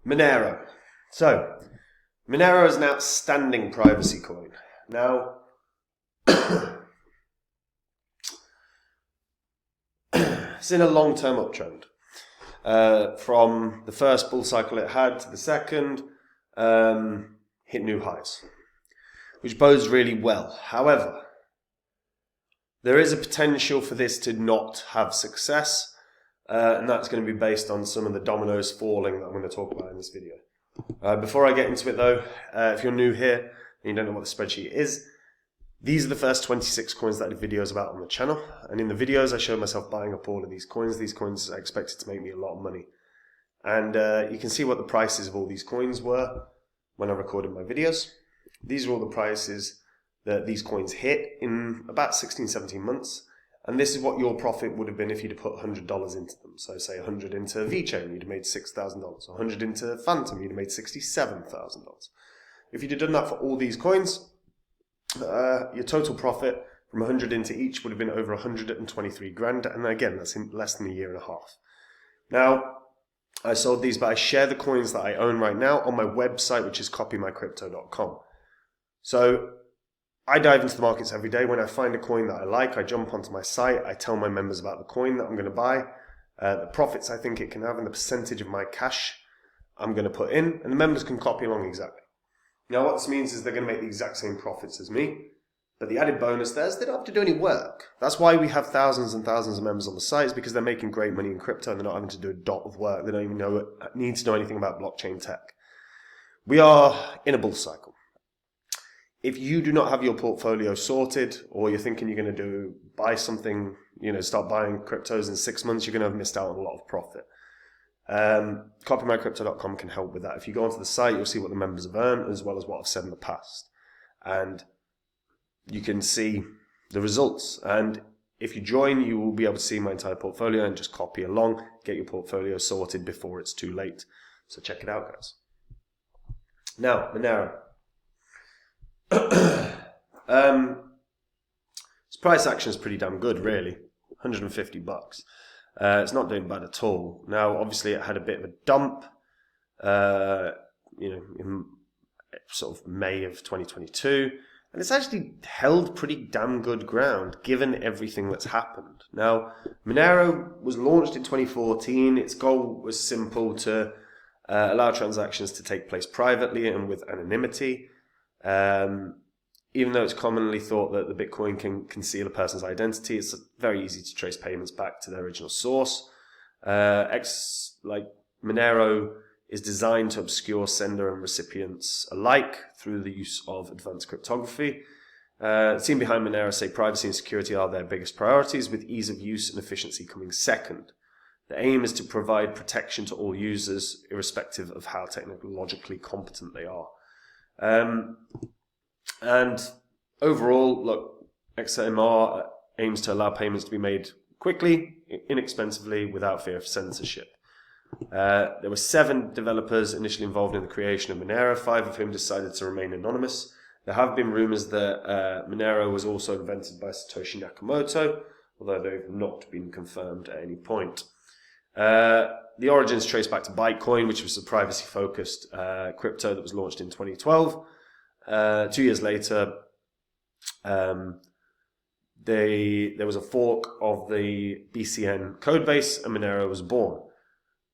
Monero. So, Monero is an outstanding privacy coin. Now, it's in a long-term uptrend. From the first bull cycle it had to the second, hit new highs, which bodes really well. However, there is a potential for this to not have success, and that's going to be based on some of the dominoes falling that I'm going to talk about in this video. Before I get into it though, if you're new here and you don't know what the spreadsheet is, these are the first 26 coins that I did videos about on the channel, and in the videos I showed myself buying up all of these coins. These coins are expected to make me a lot of money, and you can see what the prices of all these coins were when I recorded my videos. These are all the prices that these coins hit in about 16-17 months, and this is what your profit would have been if you'd have put $100 into them. So say 100 into VeChain, you'd have made $6,000. 100 into Phantom, you'd have made $67,000. If you'd have done that for all these coins, your total profit from 100 into each would have been over 123 grand, and again, that's in less than a year and a half. Now, I sold these, but I share the coins that I own right now on my website, which is copymycrypto.com. So I dive into the markets every day. When I find a coin that I like, I jump onto my site, I tell my members about the coin that I'm going to buy, the profits I think it can have, and the percentage of my cash I'm going to put in, and the members can copy along exactly. Now what this means is they're going to make the exact same profits as me, but the added bonus there is they don't have to do any work. That's why we have thousands and thousands of members on the site, is because they're making great money in crypto and they're not having to do a dot of work. They don't even need to know anything about blockchain tech. We are in a bull cycle. If you do not have your portfolio sorted, or you're thinking you're going to buy something, start buying cryptos in 6 months, you're going to have missed out on a lot of profit. Copymycrypto.com can help with that. If you go onto the site, you'll see what the members have earned, as well as what I've said in the past. And you can see the results. And if you join, you will be able to see my entire portfolio and just copy along, get your portfolio sorted before it's too late. So check it out, guys. Now, Monero. Its price action is pretty damn good, really. $150. It's not doing bad at all. Now, obviously, it had a bit of a dump, in sort of May of 2022, and it's actually held pretty damn good ground given everything that's happened. Now, Monero was launched in 2014. Its goal was simple: to allow transactions to take place privately and with anonymity. Even though it's commonly thought that the Bitcoin can conceal a person's identity, it's very easy to trace payments back to their original source. Monero is designed to obscure sender and recipients alike through the use of advanced cryptography. The team behind Monero say privacy and security are their biggest priorities, with ease of use and efficiency coming second. The aim is to provide protection to all users, irrespective of how technologically competent they are. And overall, look, XMR aims to allow payments to be made quickly, inexpensively, without fear of censorship. There were 7 developers initially involved in the creation of Monero, 5 of whom decided to remain anonymous. There have been rumors that Monero was also invented by Satoshi Nakamoto, although they've not been confirmed at any point. The origins trace back to Bitcoin, which was a privacy-focused crypto that was launched in 2012. 2 years later, there was a fork of the BCN codebase, and Monero was born.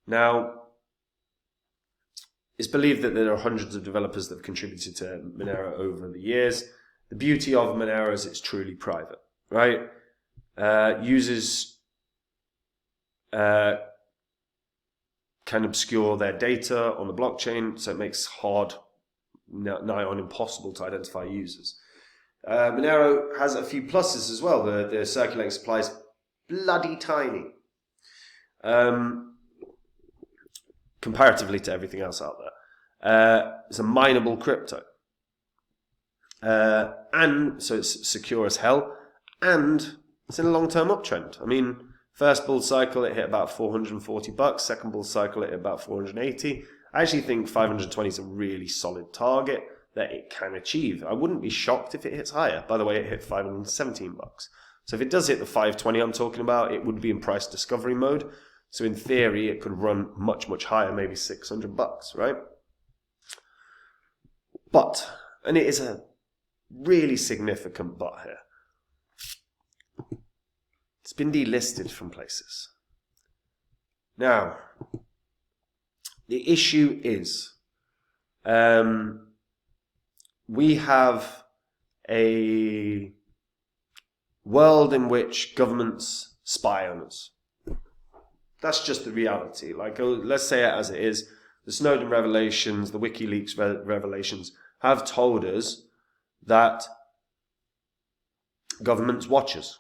Now, it's believed that there are hundreds of developers that have contributed to Monero over the years. The beauty of Monero is it's truly private, right? Users can obscure their data on the blockchain, so it makes hard, nigh on impossible to identify users. Monero has a few pluses as well. The circulating supply is bloody tiny, comparatively to everything else out there. It's a mineable crypto, and so it's secure as hell, and it's in a long-term uptrend. I mean, first bull cycle it hit about $440. Second bull cycle it hit about 480. I actually think 520 is a really solid target that it can achieve. I wouldn't be shocked if it hits higher. By the way, it hit $517. So if it does hit the 520 I'm talking about, it would be in price discovery mode. So in theory, it could run much, much higher, maybe $600, right? But, and it is a really significant but here, it's been delisted from places. Now, the issue is, we have a world in which governments spy on us. That's just the reality. Like, let's say it as it is. The Snowden revelations, the WikiLeaks revelations have told us that governments watch us.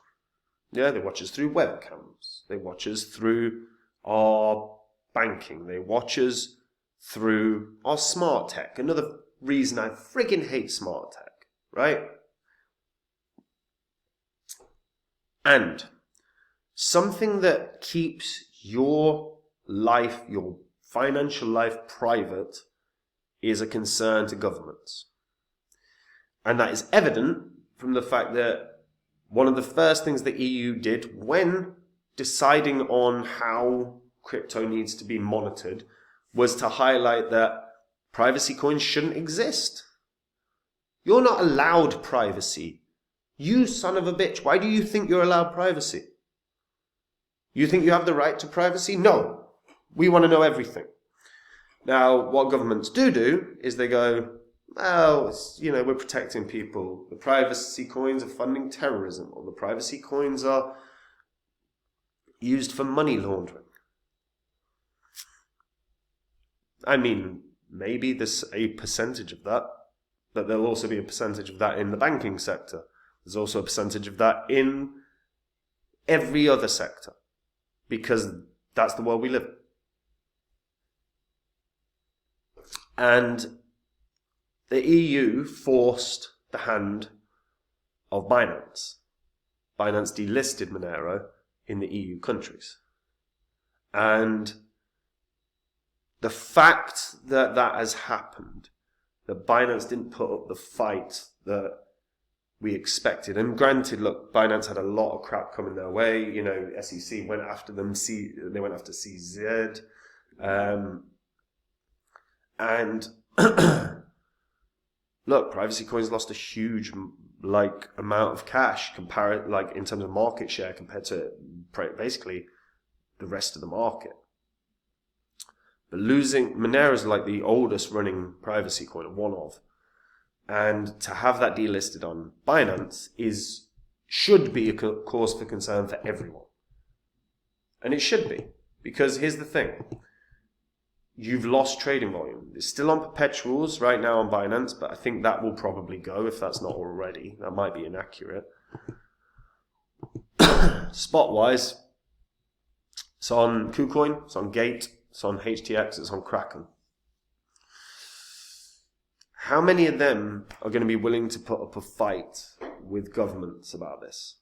Yeah, they watch us through webcams. They watch us through our banking. They watch us through our smart tech. Another reason I friggin' hate smart tech, right? And something that keeps your life, your financial life private is a concern to governments. And that is evident from the fact that one of the first things the EU did when deciding on how crypto needs to be monitored was to highlight that privacy coins shouldn't exist. You're not allowed privacy. You son of a bitch, why do you think you're allowed privacy? You think you have the right to privacy? No. We want to know everything. Now, what governments do is they go, well, we're protecting people. The privacy coins are funding terrorism, or the privacy coins are used for money laundering. I mean, maybe there's a percentage of that, but there'll also be a percentage of that in the banking sector. There's also a percentage of that in every other sector, because that's the world we live in. And the EU forced the hand of Binance. Binance delisted Monero in the EU countries. And the fact that that has happened, that Binance didn't put up the fight that we expected. And granted, look, Binance had a lot of crap coming their way. SEC went after them. They went after CZ. And look, privacy coins lost a huge amount of cash in terms of market share compared to basically the rest of the market. But Monero is like the oldest running privacy coin, one of. And to have that delisted on Binance should be a cause for concern for everyone. And it should be. Because here's the thing. You've lost trading volume. It's still on perpetuals right now on Binance, but I think that will probably go if that's not already. That might be inaccurate. Spot-wise, it's on KuCoin, it's on Gate, it's on HTX, it's on Kraken. How many of them are going to be willing to put up a fight with governments about this?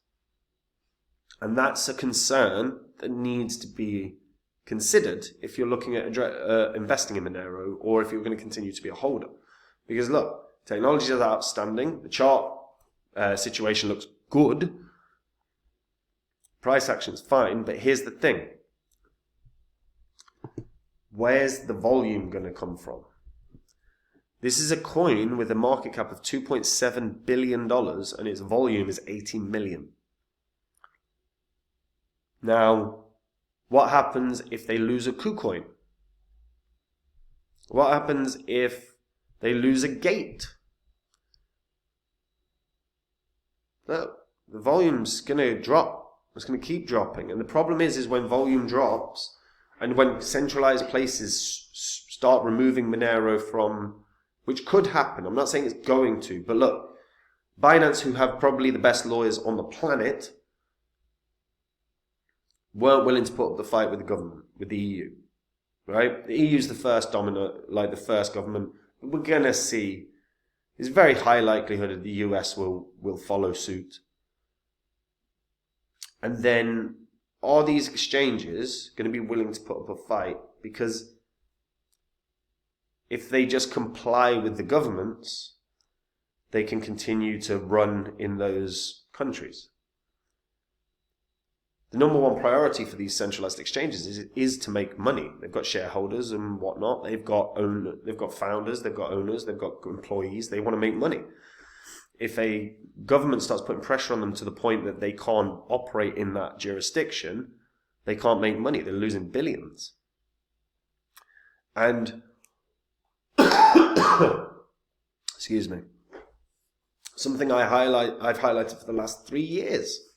And that's a concern that needs to be considered if you're looking at investing in Monero, or if you're going to continue to be a holder. Because look, technology is outstanding. The chart situation looks good. Price action is fine, but here's the thing. Where's the volume going to come from? This is a coin with a market cap of $2.7 billion and its volume is 18 million. Now, what happens if they lose a KuCoin? What happens if they lose a Gate? The volume's going to drop. It's going to keep dropping. And the problem is when volume drops and when centralized places start removing Monero from, which could happen. I'm not saying it's going to, but look, Binance, who have probably the best lawyers on the planet, weren't willing to put up the fight with the government, with the EU, right? The EU's the first dominant, the first government. We're going to see, there's very high likelihood that the US will follow suit. And then are these exchanges going to be willing to put up a fight? Because if they just comply with the governments, they can continue to run in those countries. the number one priority for these centralized exchanges is to make money. They've got shareholders and whatnot. They've got founders, they've got owners, they've got employees. They want to make money. If a government starts putting pressure on them to the point that they can't operate in that jurisdiction, they can't make money. They're losing billions. And excuse me. Something I've highlighted for the last 3 years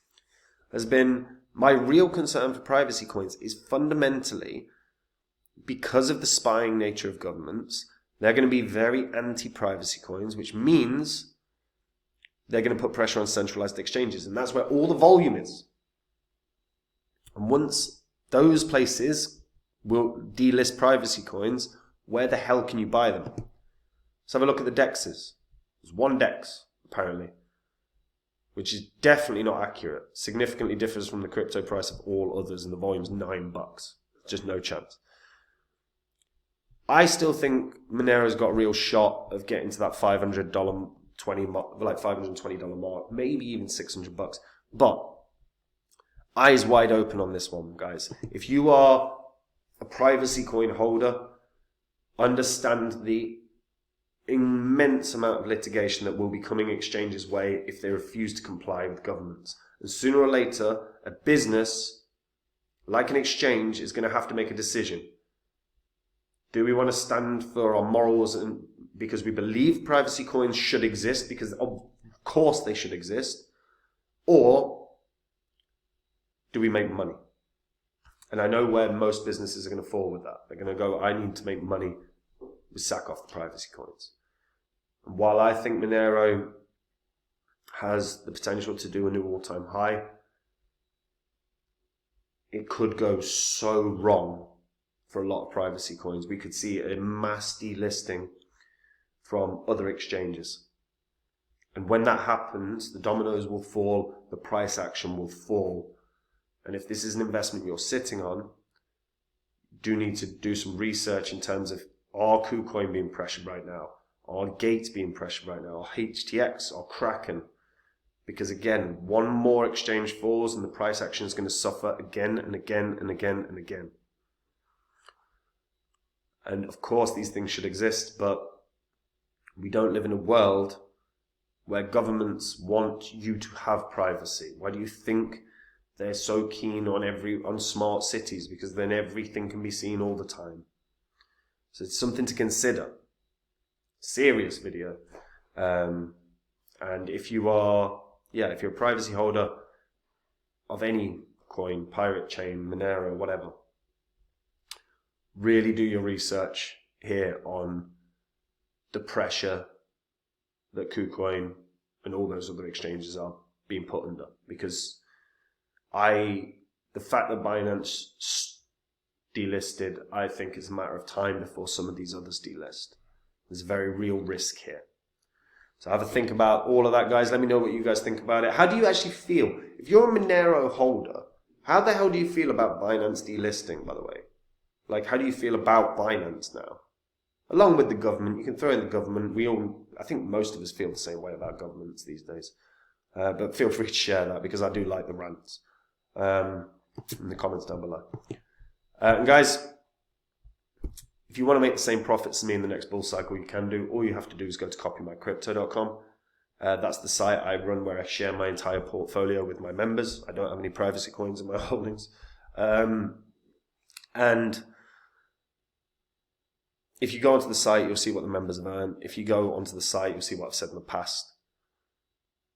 has been my real concern for privacy coins is fundamentally because of the spying nature of governments. They're going to be very anti-privacy coins, which means they're going to put pressure on centralized exchanges, and that's where all the volume is. And once those places will delist privacy coins, where the hell can you buy them? Let's have a look at the DEXs. There's one DEX, apparently, which is definitely not accurate. Significantly differs from the crypto price of all others, and the volume's $9. Just no chance. I still think Monero's got a real shot of getting to that $520 mark, maybe even $600. But eyes wide open on this one, guys. If you are a privacy coin holder, understand the immense amount of litigation that will be coming exchanges' way if they refuse to comply with governments. And sooner or later, a business, like an exchange, is going to have to make a decision. Do we want to stand for our morals and because we believe privacy coins should exist, because of course they should exist, or do we make money? And I know where most businesses are going to fall with that. They're going to go, I need to make money, we sack off the privacy coins. And while I think Monero has the potential to do a new all-time high, it could go so wrong for a lot of privacy coins. We could see a mass delisting from other exchanges. And when that happens, the dominoes will fall, the price action will fall. And if this is an investment you're sitting on, you do need to do some research in terms of, are KuCoin being pressured right now? Are Gates being pressured right now? Are HTX? Are Kraken? Because again, one more exchange falls and the price action is going to suffer again and again and again and again. And of course these things should exist, but we don't live in a world where governments want you to have privacy. Why do you think they're so keen on smart cities? Because then everything can be seen all the time. So it's something to consider. Serious video. And if you're a privacy holder of any coin, Pirate Chain, Monero, whatever, really do your research here on the pressure that KuCoin and all those other exchanges are being put under. Because the fact that Binance delisted, I think it's a matter of time before some of these others delist. There's a very real risk here. So have a think about all of that, guys. Let me know what you guys think about it. How do you actually feel? If you're a Monero holder, how the hell do you feel about Binance delisting, by the way? Like, how do you feel about Binance now? Along with the government, you can throw in the government. I think most of us feel the same way about governments these days. But feel free to share that because I do like the rants in the comments down below. And guys, if you want to make the same profits as me in the next bull cycle, you can do. All you have to do is go to copymycrypto.com. That's the site I run where I share my entire portfolio with my members. I don't have any privacy coins in my holdings. And if you go onto the site, you'll see what the members have earned. If you go onto the site, you'll see what I've said in the past.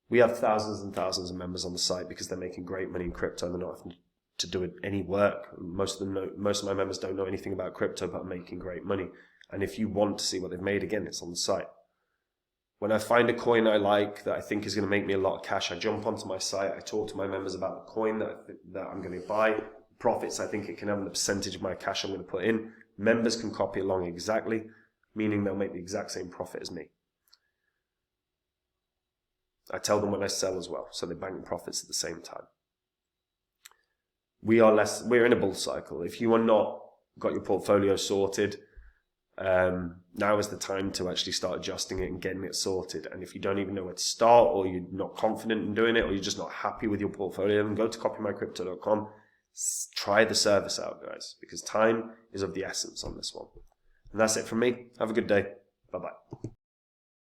We have thousands and thousands of members on the site because they're making great money in crypto and they're not having to do any work. Most of my members don't know anything about crypto but are making great money. And if you want to see what they've made, again, it's on the site. When I find a coin I like that I think is going to make me a lot of cash, I jump onto my site, I talk to my members about the coin that I'm going to buy, profits I think it can have, and the percentage of my cash I'm going to put in. Members can copy along exactly, meaning they'll make the exact same profit as me. I tell them when I sell as well, so they bank profits at the same time. We're in a bull cycle. If you are not got your portfolio sorted, Now is the time to actually start adjusting it and getting it sorted. And if you don't even know where to start, or you're not confident in doing it, or you're just not happy with your portfolio, then go to copymycrypto.com. Try the service out, guys, because time is of the essence on this one. And that's it from me. Have a good day. Bye-bye.